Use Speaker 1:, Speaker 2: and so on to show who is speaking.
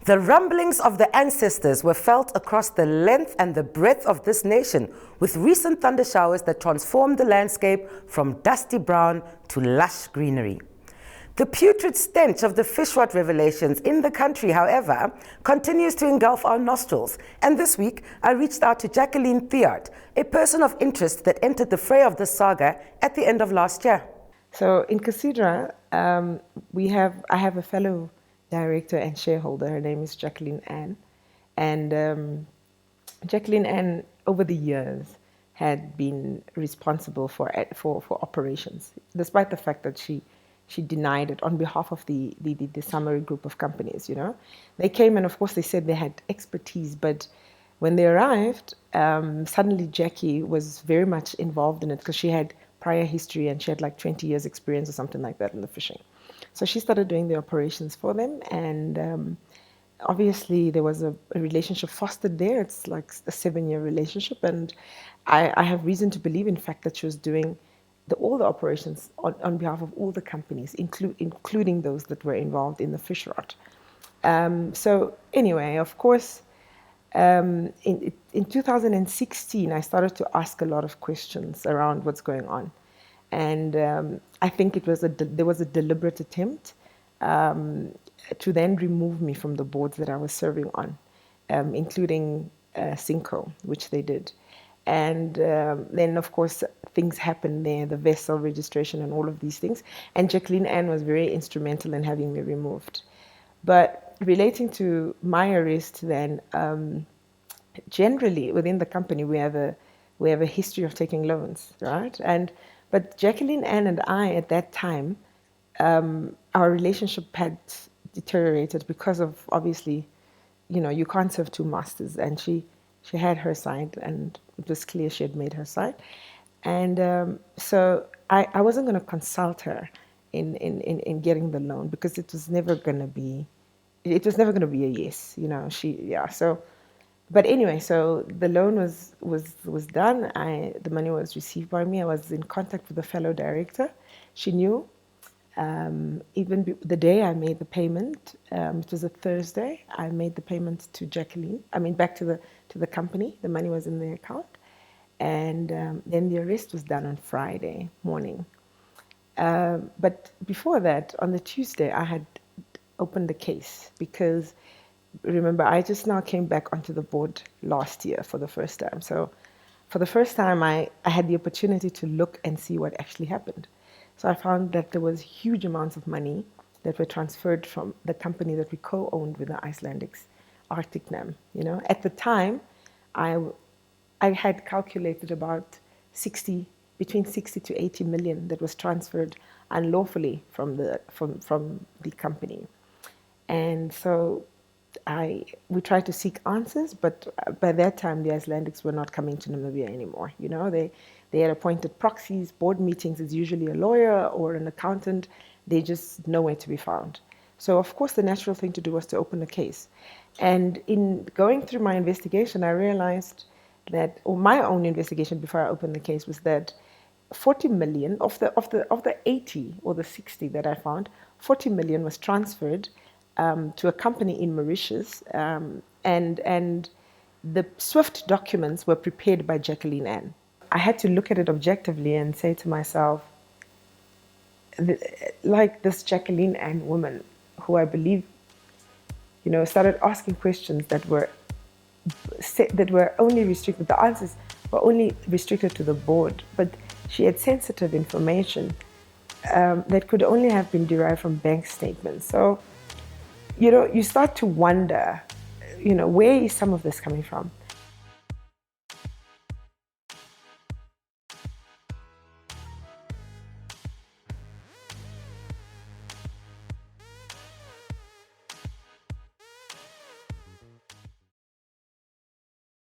Speaker 1: The rumblings of the ancestors were felt across the length and the breadth of this nation, with recent thundershowers that transformed the landscape from dusty brown to lush greenery. The putrid stench of the FishRot revelations in the country, however, continues to engulf our nostrils. And this week, I reached out to Jacqueline Thiardt, a person of interest that entered the fray of this saga at the end of last year.
Speaker 2: So in Casidra, I have a fellow director and shareholder. Her name is Jacqueline Ann. And Jacqueline Ann, over the years, had been responsible for operations, despite the fact that she denied it on behalf of the summary group of companies, you know. They came and of course they said they had expertise, but when they arrived, suddenly Jackie was very much involved in it because she had prior history and she had like 20 years experience or something like that in the fishing. So she started doing the operations for them, and obviously there was a relationship fostered there. It's like a 7-year relationship, and I have reason to believe, in fact, that she was doing all the operations on behalf of all the companies, including those that were involved in the FishRot. So anyway, of course, in 2016, I started to ask a lot of questions around what's going on. And I think there was a deliberate attempt to then remove me from the boards that I was serving on, including Cinco, which they did. And then, of course, things happened there, the vessel registration and all of these things. And Jacqueline Ann was very instrumental in having me removed. But relating to my arrest then, generally within the company, we have a history of taking loans, right? But Jacqueline Ann and I, at that time, our relationship had deteriorated because of, obviously, you know, you can't serve two masters. And she had her side, and it was clear she had made her side. And so I wasn't going to consult her in getting the loan, because it was never going to be a yes, you know. But anyway, so the loan was done. The money was received by me. I was in contact with a fellow director. She knew. Even the day I made the payment, it was a Thursday, I made the payment to Jacqueline. Back to the company. The money was in the account. And then the arrest was done on Friday morning. But before that, on the Tuesday, I had opened the case because, remember, I just now came back onto the board last year for the first time. So for the first time, I had the opportunity to look and see what actually happened. So I found that there was huge amounts of money that were transferred from the company that we co-owned with the Icelandics, Arctic Nam. You know, at the time, I had calculated about between 60 to 80 million that was transferred unlawfully from the company. And so we tried to seek answers, but by that time the Icelandics were not coming to Namibia anymore. You know, they had appointed proxies. Board meetings is usually a lawyer or an accountant. They're just nowhere to be found. So of course the natural thing to do was to open a case. And in going through my investigation, I realized that, or my own investigation before I opened the case, was that 40 million of the 80 or the 60 that I found, 40 million was transferred to a company in Mauritius, and the SWIFT documents were prepared by Jacqueline Ann. I had to look at it objectively and say to myself, like this Jacqueline Ann woman, who I believe, you know, started asking questions that were only restricted, the answers were only restricted to the board, but she had sensitive information that could only have been derived from bank statements. So, you know, you start to wonder, you know, where is some of this coming from?